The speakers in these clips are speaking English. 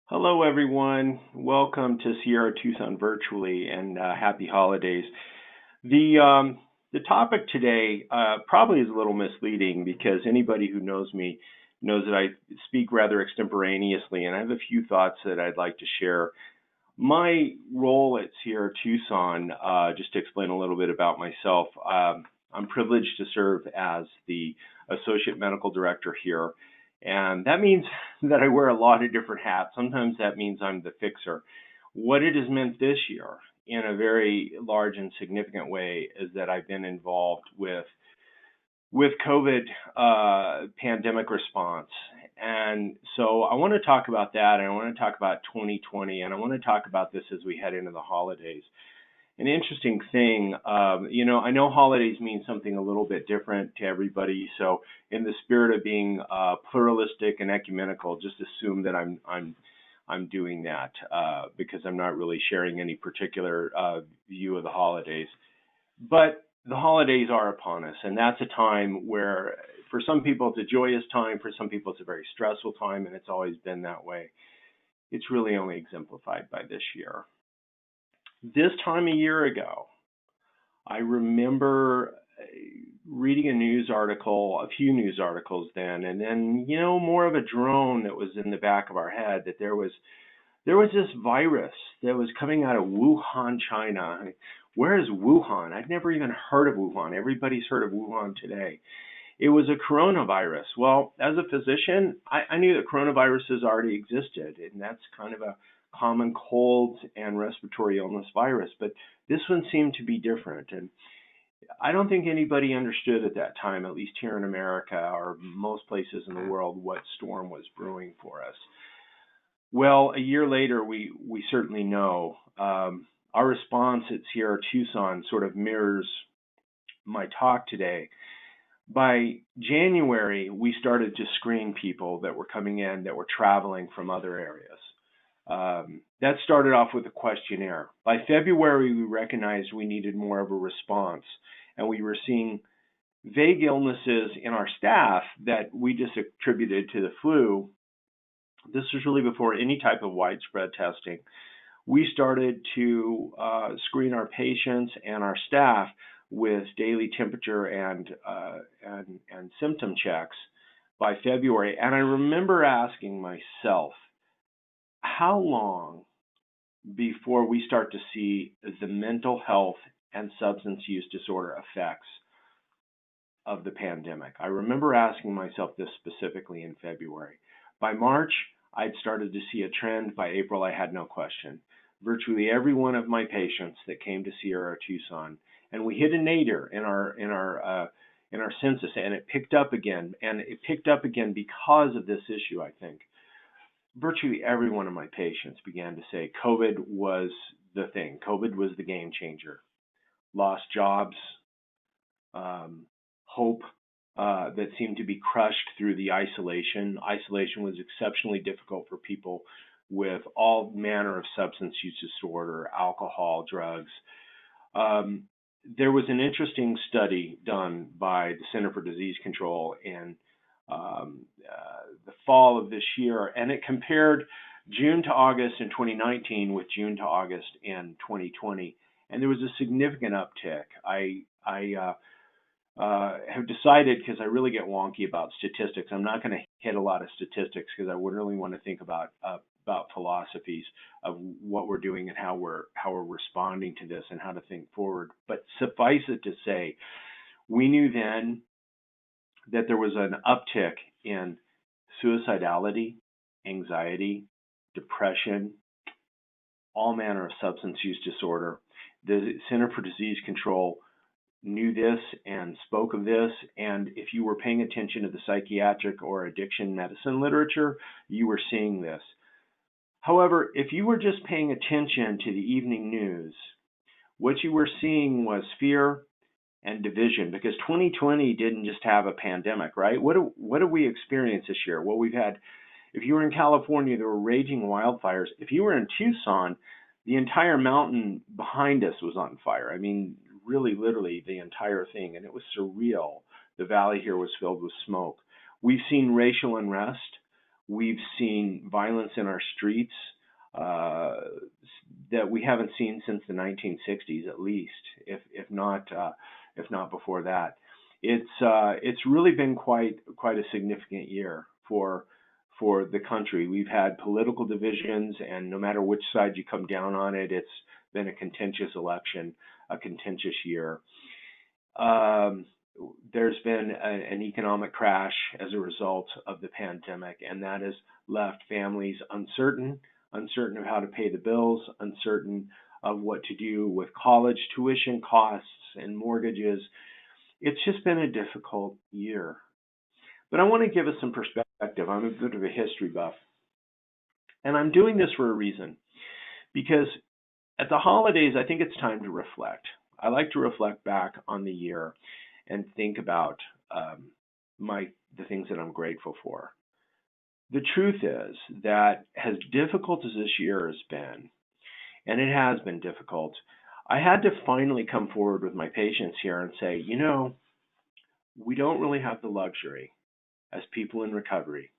Hello, everyone. Welcome to Sierra Tucson virtually, and happy holidays. The topic today probably is a little misleading because anybody who knows me knows that I speak rather extemporaneously, and I have a few thoughts that I'd like to share. My role at Sierra Tucson, just to explain a little bit about myself, I'm privileged to serve as the associate medical director here. And that means that I wear a lot of different hats. Sometimes that means I'm the fixer. What it has meant this year in a very large and significant way is that I've been involved with COVID pandemic response. And so I want to talk about that, and I want to talk about 2020, and I want to talk about this as we head into the holidays. An interesting thing, I know holidays mean something a little bit different to everybody. So in the spirit of being pluralistic and ecumenical, just assume that I'm doing that because I'm not really sharing any particular view of the holidays. But the holidays are upon us, and that's a time where, for some people, it's a joyous time. For some people, it's a very stressful time, and it's always been that way. It's really only exemplified by this year. This time a year ago, I remember reading a few news articles then, and then, more of a drone that was in the back of our head that there was this virus that was coming out of Wuhan, China. Where is Wuhan? I'd never even heard of Wuhan. Everybody's heard of Wuhan today. It was a coronavirus. Well, as a physician, I knew that coronaviruses already existed, and that's kind of a common cold and respiratory illness virus. But this one seemed to be different. And I don't think anybody understood at that time, at least here in America or most places in the world, what storm was brewing for us. Well, a year later, we certainly know. Our response at Sierra Tucson sort of mirrors my talk today. By January, we started to screen people that were coming in that were traveling from other areas. That started off with a questionnaire. By February, we recognized we needed more of a response, and we were seeing vague illnesses in our staff that we just attributed to the flu. This was really before any type of widespread testing. We started to screen our patients and our staff with daily temperature and symptom checks by February. And I remember asking myself, how long before we start to see the mental health and substance use disorder effects of the pandemic? I remember asking myself this specifically in February. By March, I'd started to see a trend. By April, I had no question. Virtually every one of my patients that came to Sierra Tucson, and we hit a nadir in our census, and it picked up again. And it picked up again because of this issue, I think. Virtually every one of my patients began to say COVID was the thing. COVID was the game changer. Lost jobs, hope that seemed to be crushed through the isolation. Isolation was exceptionally difficult for people with all manner of substance use disorder, alcohol, drugs. There was an interesting study done by the Center for Disease Control in the fall of this year, and it compared June to August in 2019 with June to August in 2020, and there was a significant uptick. I have decided, because I really get wonky about statistics, I'm not going to hit a lot of statistics because I would really want to think about philosophies of what we're doing and how we're responding to this and how to think forward. But suffice it to say, we knew then that there was an uptick in suicidality, anxiety, depression, all manner of substance use disorder. The Center for Disease Control knew this and spoke of this, and if you were paying attention to the psychiatric or addiction medicine literature, you were seeing this. However, if you were just paying attention to the evening news, what you were seeing was fear and division, because 2020 didn't just have a pandemic, right? What do we experience this year? Well, we've had, if you were in California, there were raging wildfires. If you were in Tucson, the entire mountain behind us was on fire. I mean, really, literally the entire thing, and it was surreal. The valley here was filled with smoke. We've seen racial unrest. We've seen violence in our streets that we haven't seen since the 1960s, at least, if not before that. It's really been quite a significant year for the country. We've had political divisions, and no matter which side you come down on it, it's been a contentious election, a contentious year. There's been an economic crash as a result of the pandemic, and that has left families uncertain of how to pay the bills, uncertain of what to do with college tuition costs and mortgages. It's just been a difficult year. But I want to give us some perspective. I'm a bit of a history buff, and I'm doing this for a reason, because at the holidays, I think it's time to reflect. I like to reflect back on the year and think about the things that I'm grateful for. The truth is that as difficult as this year has been, and it has been difficult, I had to finally come forward with my patients here and say, we don't really have the luxury as people in recovery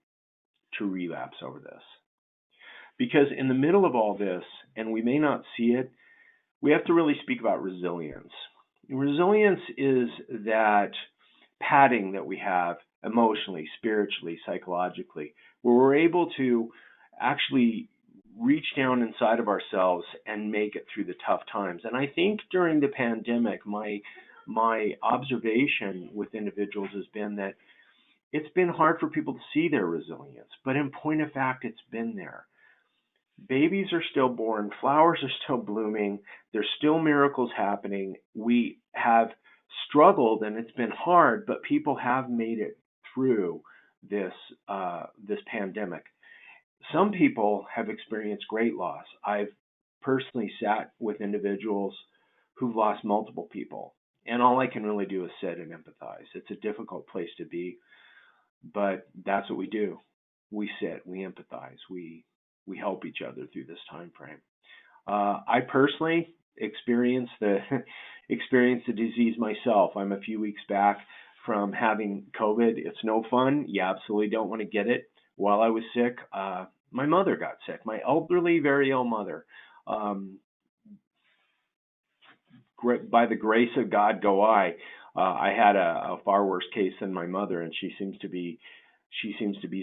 to relapse over this. Because in the middle of all this, and we may not see it, we have to really speak about resilience. Resilience is that padding that we have emotionally, spiritually, psychologically, where we're able to actually reach down inside of ourselves and make it through the tough times. And I think during the pandemic, my observation with individuals has been that it's been hard for people to see their resilience, but in point of fact, it's been there. Babies are still born, flowers are still blooming, there's still miracles happening. We have struggled and it's been hard, but people have made it through this pandemic. Some people have experienced great loss. I've personally sat with individuals who've lost multiple people, and all I can really do is sit and empathize. It's a difficult place to be, but that's what we do. We sit, we empathize, we help each other through this time frame. I personally experienced the disease myself. I'm a few weeks back from having COVID. It's no fun. You absolutely don't want to get it. While I was sick, my mother got sick. My elderly, very ill mother. By the grace of God go I. I had a far worse case than my mother, and she seems to be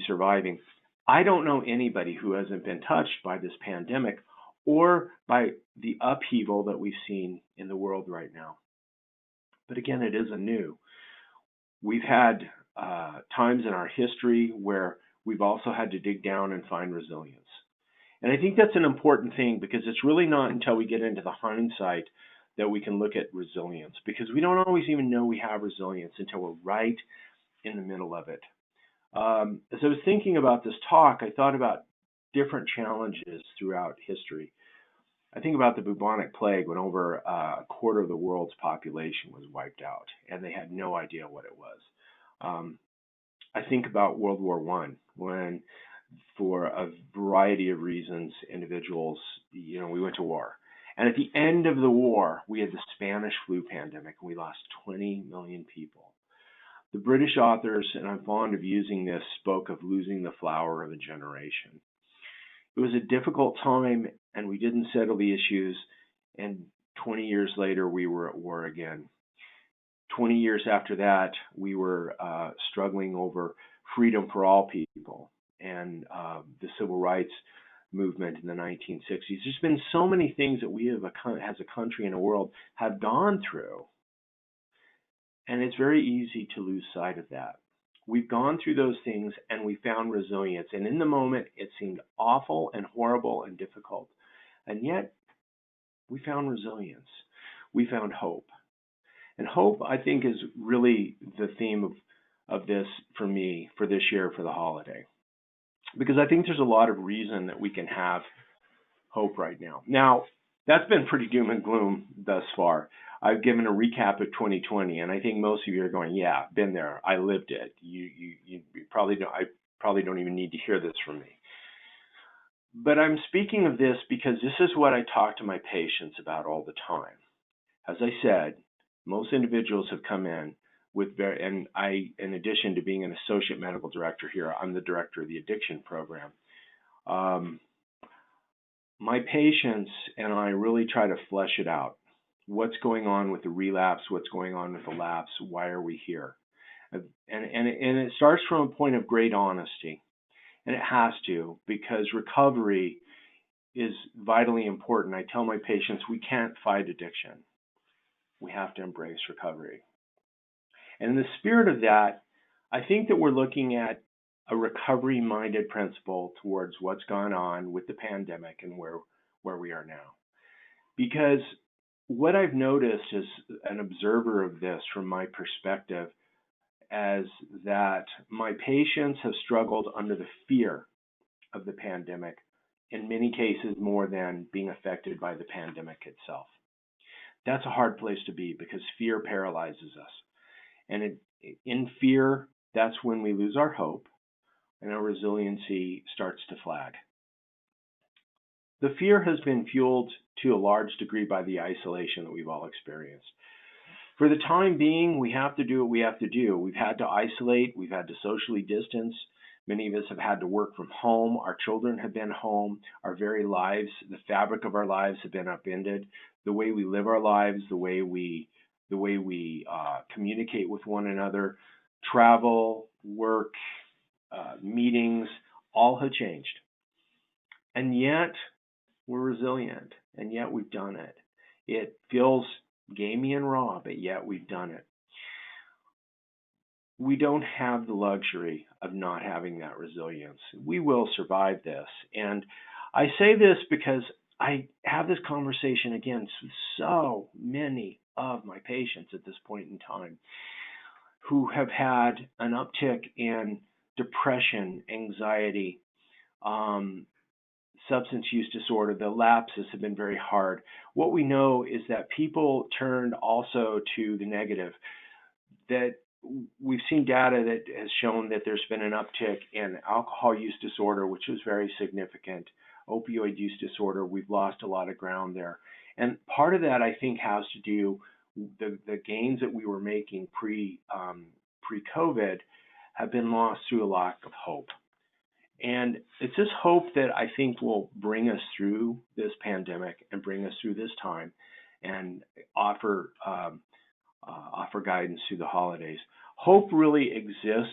surviving. I don't know anybody who hasn't been touched by this pandemic or by the upheaval that we've seen in the world right now. But again, it isn't new. We've had times in our history where we've also had to dig down and find resilience. And I think that's an important thing, because it's really not until we get into the hindsight that we can look at resilience, because we don't always even know we have resilience until we're right in the middle of it. As I was thinking about this talk, I thought about different challenges throughout history. I think about the Bubonic Plague, when over a quarter of the world's population was wiped out, and they had no idea what it was. I think about World War I, when, for a variety of reasons, individuals, we went to war. And at the end of the war, we had the Spanish flu pandemic, and we lost 20 million people. The British authors, and I'm fond of using this, spoke of losing the flower of a generation. It was a difficult time, and we didn't settle the issues, and 20 years later, we were at war again. 20 years after that, we were struggling over freedom for all people and the civil rights movement in the 1960s. There's been so many things that we as a country and a world have gone through, and it's very easy to lose sight of that. We've gone through those things and we found resilience, and in the moment it seemed awful and horrible and difficult, and yet we found resilience. We found hope. And hope, I think, is really the theme of this for me for this year, for the holiday. Because I think there's a lot of reason that we can have hope right now. Now, that's been pretty doom and gloom thus far. I've given a recap of 2020, and I think most of you are going, yeah, been there. I lived it. You probably don't. I probably don't even need to hear this from me. But I'm speaking of this because this is what I talk to my patients about all the time. As I said, most individuals have come in and I, in addition to being an associate medical director here, I'm the director of the addiction program. My patients and I really try to flesh it out. What's going on with the relapse? What's going on with the lapse? Why are we here? And it starts from a point of great honesty, and it has to, because recovery is vitally important. I tell my patients we can't fight addiction. We have to embrace recovery. And in the spirit of that, I think that we're looking at a recovery-minded principle towards what's gone on with the pandemic and where we are now. Because what I've noticed as an observer of this from my perspective is that my patients have struggled under the fear of the pandemic, in many cases more than being affected by the pandemic itself. That's a hard place to be because fear paralyzes us. And in fear, that's when we lose our hope and our resiliency starts to flag. The fear has been fueled to a large degree by the isolation that we've all experienced. For the time being, we have to do what we have to do. We've had to isolate, we've had to socially distance. Many of us have had to work from home. Our children have been home. Our very lives, the fabric of our lives have been upended. The way we live our lives, the way we communicate with one another, travel, work, meetings, all have changed. And yet, we're resilient, and yet we've done it. It feels gamey and raw, but yet we've done it. We don't have the luxury of not having that resilience. We will survive this. And I say this because I have this conversation again with so many of my patients at this point in time who have had an uptick in depression, anxiety, substance use disorder. The lapses have been very hard. What we know is that people turned also to the negative. That we've seen data that has shown that there's been an uptick in alcohol use disorder, which was very significant. Opioid use disorder, we've lost a lot of ground there. And part of that, I think, has to do the gains that we were making pre-COVID have been lost through a lack of hope. And it's this hope that I think will bring us through this pandemic and bring us through this time and offer guidance through the holidays. Hope really exists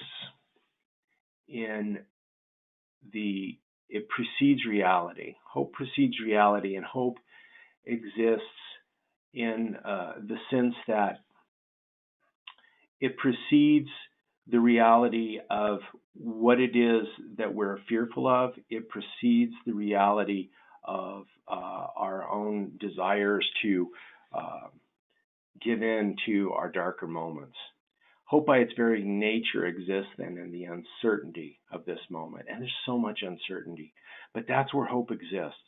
it precedes reality. Hope precedes reality, and hope exists in the sense that it precedes the reality of what it is that we're fearful of. It precedes the reality of our own desires to give in to our darker moments. Hope by its very nature exists then in the uncertainty of this moment. And there's so much uncertainty, but that's where hope exists.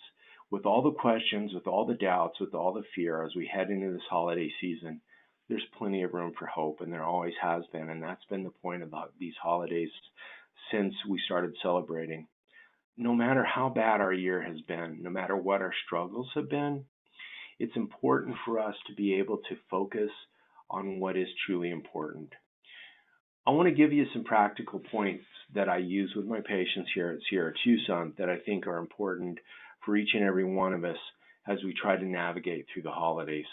With all the questions, with all the doubts, with all the fear as we head into this holiday season, there's plenty of room for hope, and there always has been. And that's been the point of these holidays since we started celebrating. No matter how bad our year has been, no matter what our struggles have been, it's important for us to be able to focus on what is truly important. I want to give you some practical points that I use with my patients here at Sierra Tucson that I think are important for each and every one of us as we try to navigate through the holidays.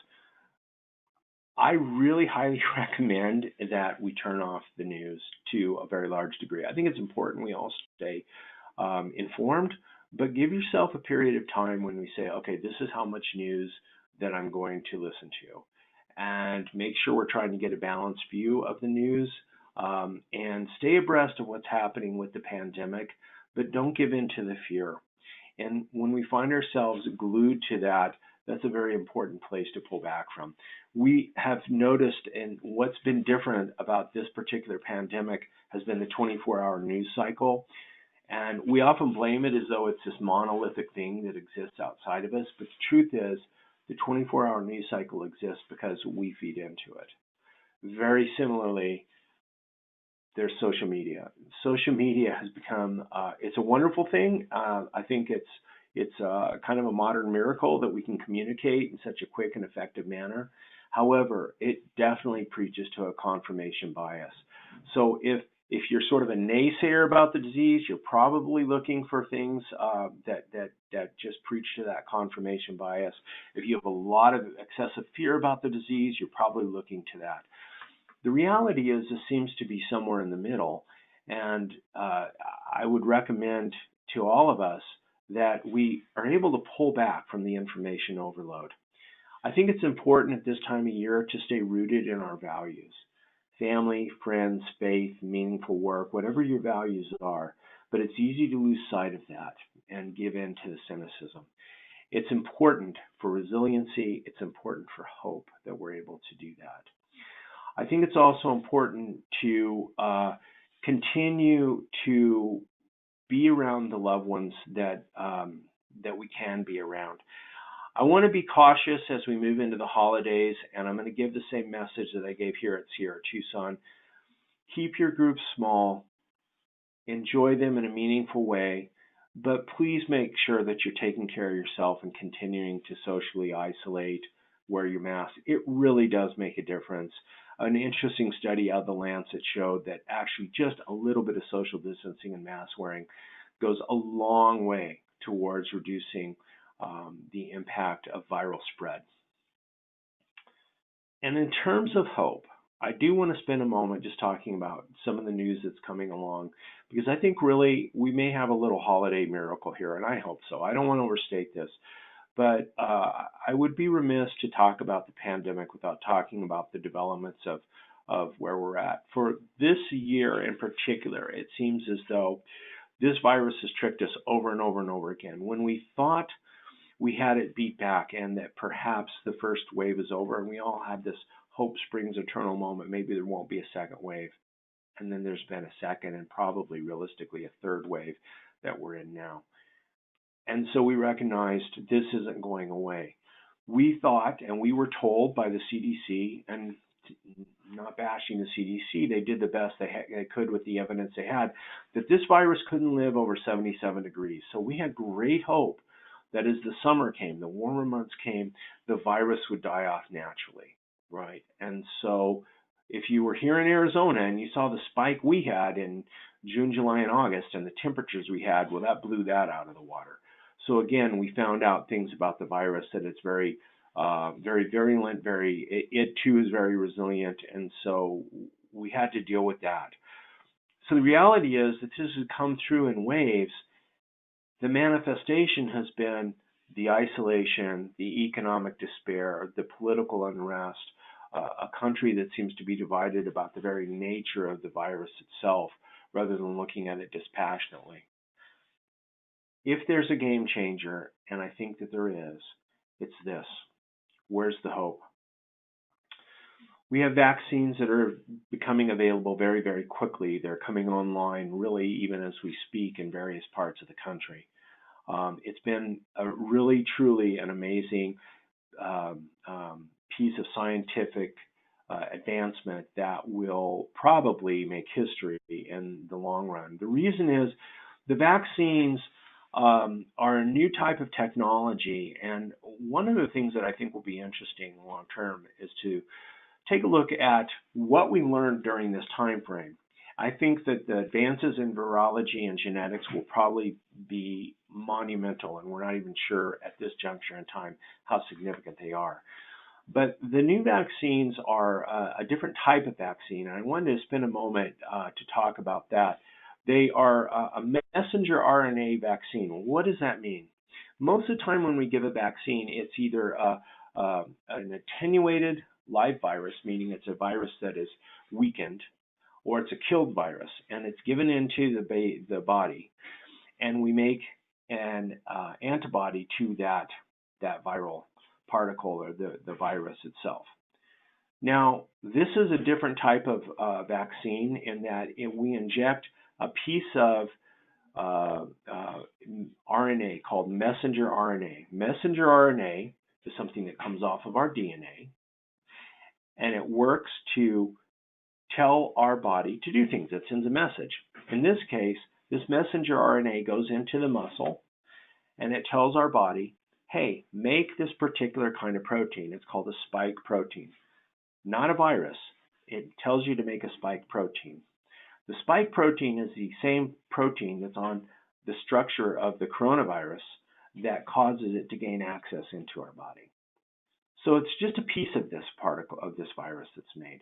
I really highly recommend that we turn off the news to a very large degree. I think it's important we all stay informed, but give yourself a period of time when we say, okay, this is how much news that I'm going to listen to. And make sure we're trying to get a balanced view of the news and stay abreast of what's happening with the pandemic, but don't give in to the fear. And when we find ourselves glued to that, that's a very important place to pull back from. We have noticed, and what's been different about this particular pandemic has been the 24-hour news cycle. And we often blame it as though it's this monolithic thing that exists outside of us. But the truth is, the 24-hour news cycle exists because we feed into it. Very similarly, there's social media. Social media has become, it's a wonderful thing. I think it's kind of a modern miracle that we can communicate in such a quick and effective manner. However, it definitely preaches to a confirmation bias. So if you're sort of a naysayer about the disease, you're probably looking for things that just preach to that confirmation bias. If you have a lot of excessive fear about the disease, you're probably looking to that. The reality is this seems to be somewhere in the middle, and I would recommend to all of us that we are able to pull back from the information overload. I think it's important at this time of year to stay rooted in our values. Family, friends, faith, meaningful work, whatever your values are, but it's easy to lose sight of that and give in to the cynicism. It's important for resiliency, it's important for hope that we're able to do that. I think it's also important to continue to be around the loved ones that we can be around. I want to be cautious as we move into the holidays, and I'm going to give the same message that I gave here at Sierra Tucson. Keep your groups small, enjoy them in a meaningful way, but please make sure that you're taking care of yourself and continuing to socially isolate, wear your mask. It really does make a difference. An interesting study out of the Lancet showed that actually just a little bit of social distancing and mask wearing goes a long way towards reducing the impact of viral spread. And in terms of hope, I do want to spend a moment just talking about some of the news that's coming along, because I think really we may have a little holiday miracle here, and I hope so. I don't want to overstate this, but I would be remiss to talk about the pandemic without talking about the developments of where we're at. For this year in particular, it seems as though this virus has tricked us over and over and over again. When we thought we had it beat back and that perhaps the first wave is over and we all had this hope springs eternal moment, maybe there won't be a second wave. And then there's been a second and probably realistically a third wave that we're in now. And so we recognized this isn't going away. We thought, and we were told by the CDC, and not bashing the CDC, they did the best they could with the evidence they had, that this virus couldn't live over 77 degrees. So we had great hope that as the summer came, the warmer months came, the virus would die off naturally, right? And so if you were here in Arizona and you saw the spike we had in June, July, and August and the temperatures we had, well, that blew that out of the water. So again, we found out things about the virus, that it's very virulent, it too is very resilient, and so we had to deal with that. So the reality is that this has come through in waves. The manifestation has been the isolation, the economic despair, the political unrest, a country that seems to be divided about the very nature of the virus itself, rather than looking at it dispassionately. If there's a game changer, and I think that there is, it's this. Where's the hope? We have vaccines that are becoming available very, very quickly. They're coming online really even as we speak in various parts of the country. It's been a really, truly an amazing piece of scientific advancement that will probably make history in the long run. The reason is the vaccines are a new type of technology, and one of the things that I think will be interesting long term is to take a look at what we learned during this time frame. I think that the advances in virology and genetics will probably be monumental, and we're not even sure at this juncture in time how significant they are. But the new vaccines are a different type of vaccine, and I wanted to spend a moment to talk about that. They are a messenger RNA vaccine. What does that mean? Most of the time when we give a vaccine, it's either an attenuated live virus, meaning it's a virus that is weakened, or it's a killed virus, and it's given into the body, and we make an antibody to that viral particle or the virus itself. Now, this is a different type of vaccine in that we inject a piece of RNA called messenger RNA. Messenger RNA is something that comes off of our DNA, and it works to tell our body to do things. It sends a message. In this case, this messenger RNA goes into the muscle, and it tells our body, hey, make this particular kind of protein. It's called a spike protein, not a virus. It tells you to make a spike protein. The spike protein is the same protein that's on the structure of the coronavirus that causes it to gain access into our body. So it's just a piece of this particle, of this virus that's made.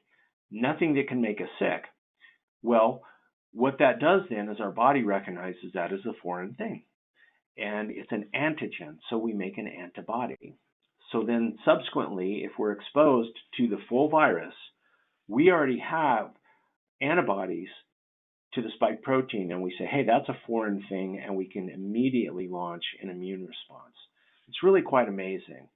Nothing that can make us sick. Well, what that does then is our body recognizes that as a foreign thing. And it's an antigen, so we make an antibody. So then subsequently, if we're exposed to the full virus, we already have antibodies to the spike protein, and we say, hey, that's a foreign thing, and we can immediately launch an immune response. It's really quite amazing.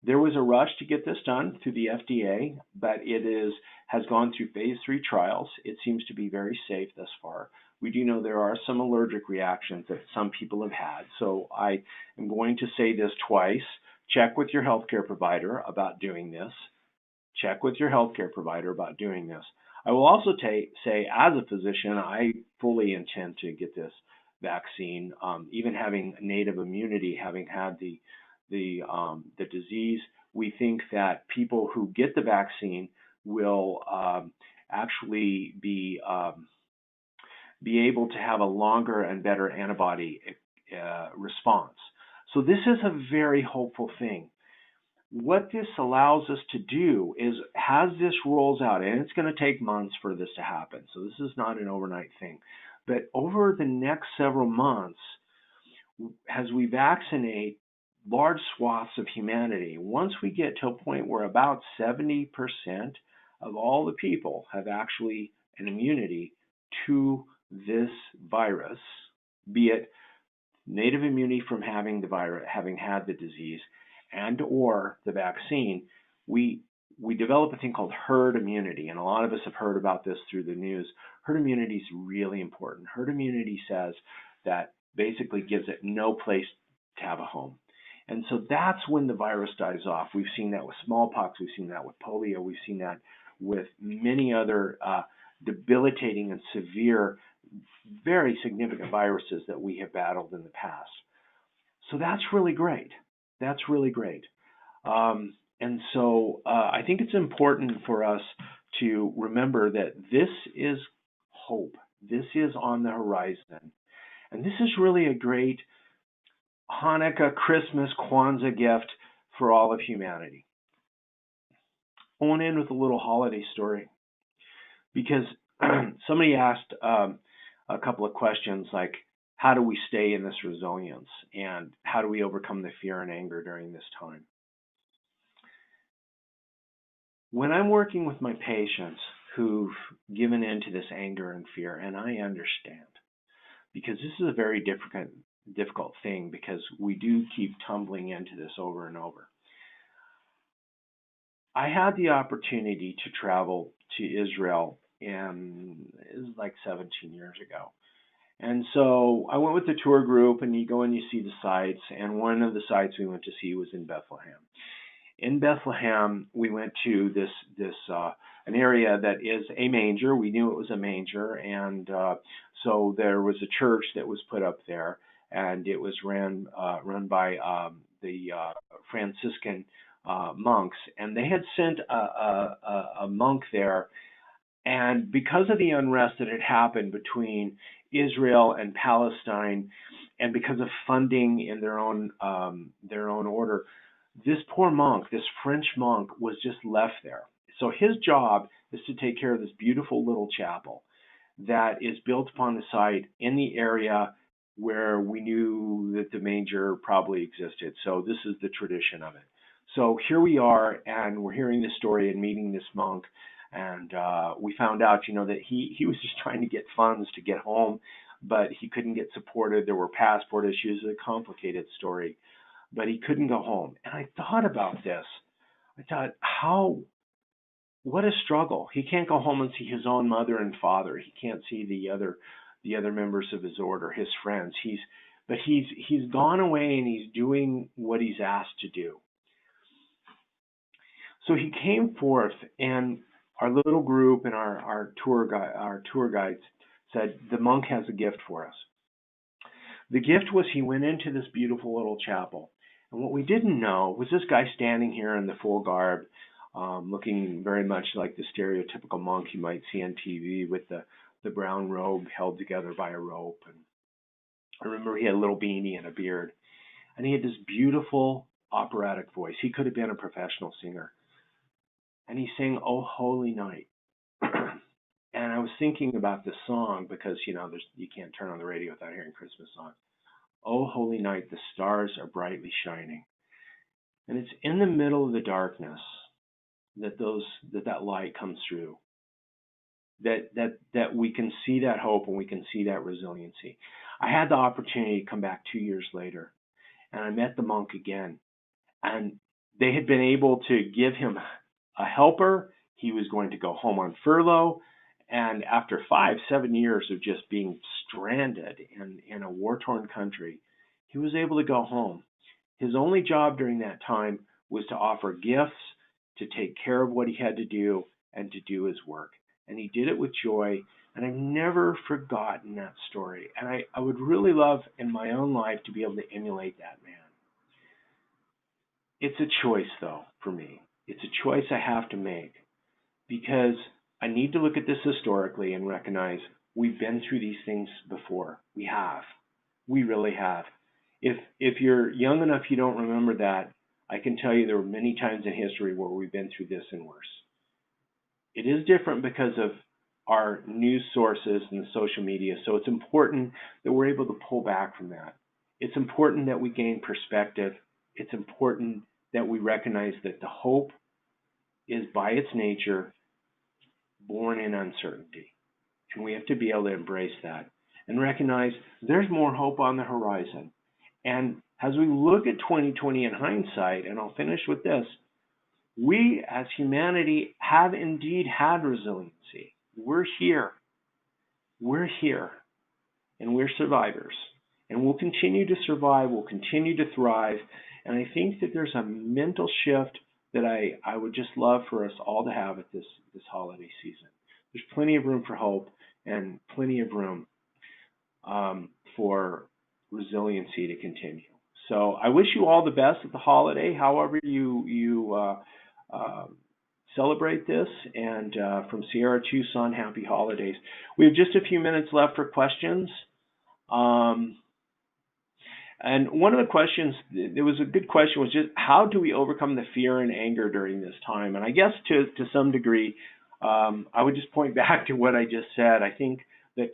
There was a rush to get this done through the FDA, but it has gone through phase 3 trials. It seems to be very safe thus far. We do know there are some allergic reactions that some people have had, so I am going to say this twice. Check with your healthcare provider about doing this. Check with your healthcare provider about doing this. I will also say, as a physician, I fully intend to get this vaccine, even having native immunity, having had the disease. We think that people who get the vaccine will actually be able to have a longer and better antibody response. So this is a very hopeful thing. What this allows us to do is, as this rolls out, and it's going to take months for this to happen, so this is not an overnight thing, but over the next several months, as we vaccinate large swaths of humanity, once we get to a point where about 70% of all the people have actually an immunity to this virus, be it native immunity from having the virus, having had the disease, and or the vaccine, we develop a thing called herd immunity, and a lot of us have heard about this through the news. Herd immunity is really important. Herd immunity says that basically gives it no place to have a home. And so that's when the virus dies off. We've seen that with smallpox, we've seen that with polio, we've seen that with many other debilitating and severe, very significant viruses that we have battled in the past. So that's really great. That's really great. And so I think it's important for us to remember that this is hope. This is on the horizon. And this is really a great Hanukkah, Christmas, Kwanzaa gift for all of humanity. I want to end with a little holiday story, because somebody asked a couple of questions like, how do we stay in this resilience, and how do we overcome the fear and anger during this time? When I'm working with my patients who've given in to this anger and fear, and I understand, because this is a very difficult thing, because we do keep tumbling into this over and over. I had the opportunity to travel to Israel, and it was like 17 years ago. And so I went with the tour group, and you go and you see the sites, and one of the sites we went to see was in Bethlehem. In Bethlehem, we went to an area that is a manger. We knew it was a manger, and so there was a church that was put up there, and it was run by the Franciscan monks, and they had sent a monk there. And because of the unrest that had happened between Israel and Palestine, and because of funding in their own order, this poor monk, this French monk, was just left there. So his job is to take care of this beautiful little chapel that is built upon the site in the area where we knew that the manger probably existed. So this is the tradition of it. So here we are, and we're hearing this story and meeting this monk. And we found out, that he was just trying to get funds to get home, but he couldn't get supported. There were passport issues, a complicated story, but he couldn't go home. And I thought about this. I thought, what a struggle. He can't go home and see his own mother and father. He can't see the other members of his order, his friends. He's gone away, and he's doing what he's asked to do. So he came forth, and our little group and our tour guides said, the monk has a gift for us. The gift was he went into this beautiful little chapel. And what we didn't know was this guy standing here in the full garb, looking very much like the stereotypical monk you might see on TV with the brown robe held together by a rope. And I remember he had a little beanie and a beard. And he had this beautiful operatic voice. He could have been a professional singer. And he sang, "Oh, Holy Night." And I was thinking about this song because, you can't turn on the radio without hearing Christmas songs. "Oh, holy night, the stars are brightly shining." And it's in the middle of the darkness that light comes through, that we can see that hope and we can see that resiliency. I had the opportunity to come back 2 years later, and I met the monk again. And they had been able to give him a helper. He was going to go home on furlough. And after 5-7 years of just being stranded in a war-torn country, he was able to go home. His only job during that time was to offer gifts, to take care of what he had to do, and to do his work. And he did it with joy. And I've never forgotten that story. And I would really love in my own life to be able to emulate that man. It's a choice, though, for me. It's a choice I have to make, because I need to look at this historically and recognize we've been through these things before. We have. We really have. If you're young enough you don't remember that, I can tell you there were many times in history where we've been through this and worse. It is different because of our news sources and the social media, so it's important that we're able to pull back from that. It's important that we gain perspective. It's important that we recognize that the hope is by its nature born in uncertainty. And we have to be able to embrace that and recognize there's more hope on the horizon. And as we look at 2020 in hindsight, and I'll finish with this, we as humanity have indeed had resiliency. We're here. We're here. And we're survivors. And we'll continue to survive. We'll continue to thrive. And I think that there's a mental shift that I would just love for us all to have at this holiday season. There's plenty of room for hope and plenty of room for resiliency to continue. So I wish you all the best at the holiday, however you celebrate this. And from Sierra Tucson, happy holidays. We have just a few minutes left for questions. And one of the questions, there was a good question, was just how do we overcome the fear and anger during this time? And I guess to some degree, I would just point back to what I just said. I think that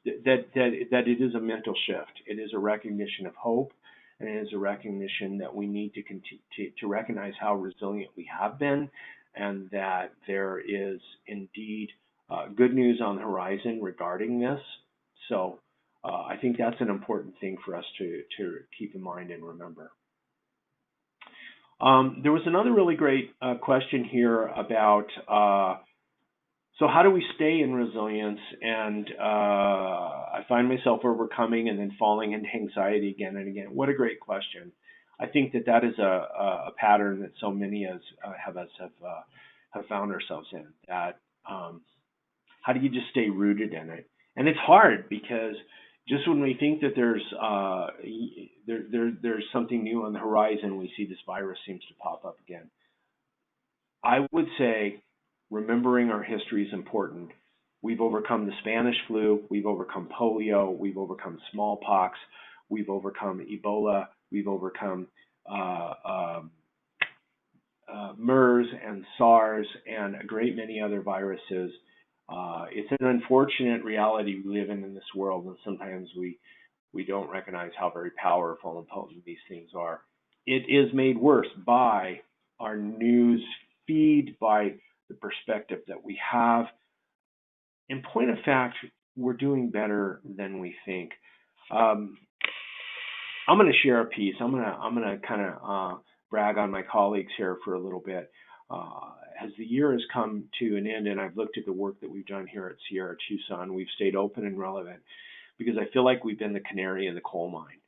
that it is a mental shift. It is a recognition of hope, and it is a recognition that we need to continue to recognize how resilient we have been, and that there is indeed good news on the horizon regarding this. So I think that's an important thing for us to keep in mind and remember. There was another really great question here about, so how do we stay in resilience? And I find myself overcoming and then falling into anxiety again and again. What a great question. I think that is a pattern that so many of us have found ourselves in. That how do you just stay rooted in it? And it's hard because just when we think that there's something new on the horizon, we see this virus seems to pop up again. I would say remembering our history is important. We've overcome the Spanish flu, we've overcome polio, we've overcome smallpox, we've overcome Ebola, we've overcome MERS and SARS and a great many other viruses. It's an unfortunate reality we live in this world, and sometimes we don't recognize how very powerful and potent these things are. It is made worse by our news feed, by the perspective that we have. In point of fact, we're doing better than we think. I'm going to share a piece. I'm going to kind of brag on my colleagues here for a little bit. As the year has come to an end, and I've looked at the work that we've done here at Sierra Tucson, we've stayed open and relevant because I feel like we've been the canary in the coal mine.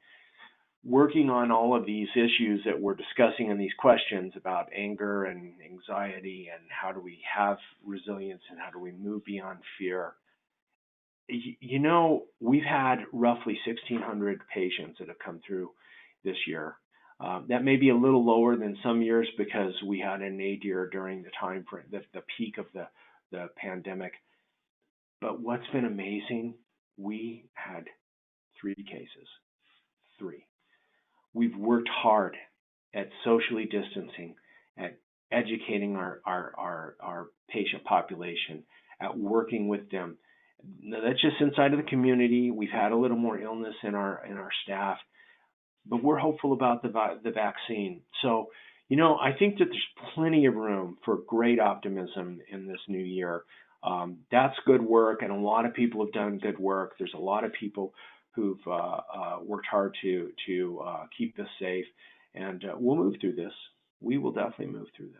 Working on all of these issues that we're discussing and these questions about anger and anxiety and how do we have resilience and how do we move beyond fear. you know, we've had roughly 1,600 patients that have come through this year. That may be a little lower than some years because we had a nadir during the time frame, the peak of the pandemic. But what's been amazing, we had 3 cases. 3. We've worked hard at socially distancing, at educating our patient population, at working with them. Now, that's just inside of the community. We've had a little more illness in our staff, but we're hopeful about the vaccine. So, you know, I think that there's plenty of room for great optimism in this new year. That's good work, and a lot of people have done good work. There's a lot of people who've worked hard to keep us safe, and we'll move through this. We will definitely move through this.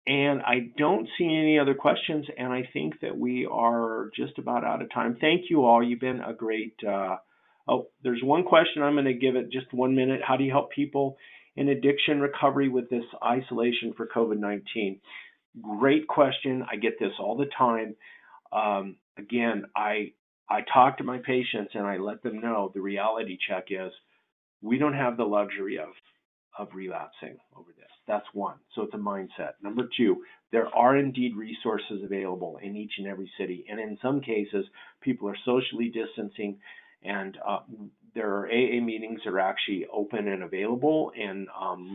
And I don't see any other questions, and I think that we are just about out of time. Thank you all. You've been a great... oh, there's one question. I'm going to give it just 1 minute. How do you help people in addiction recovery with this isolation for COVID-19? Great question. I get this all the time. Again, I talk to my patients and I let them know the reality check is we don't have the luxury of relapsing over this. That's one. So it's a mindset. Number 2, there are indeed resources available in each and every city. And in some cases, people are socially distancing, and there are AA meetings that are actually open and available in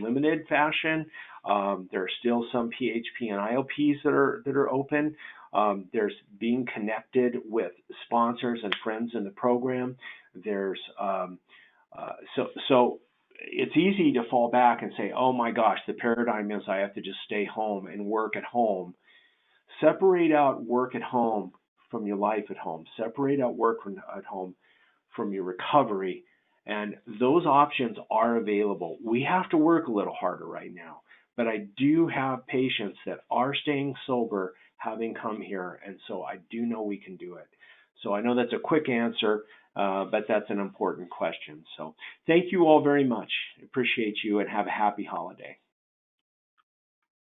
limited fashion. There are still some PHP and IOPs that are open. There's being connected with sponsors and friends in the program. There's so it's easy to fall back and say, oh my gosh, the paradigm is I have to just stay home and work at home. Separate out work at home from your life at home. Separate out work at home from your recovery, and those options are available. We have to work a little harder right now, but I do have patients that are staying sober having come here, and so I do know we can do it. So I know that's a quick answer, but that's an important question. So thank you all very much. Appreciate you, and have a happy holiday.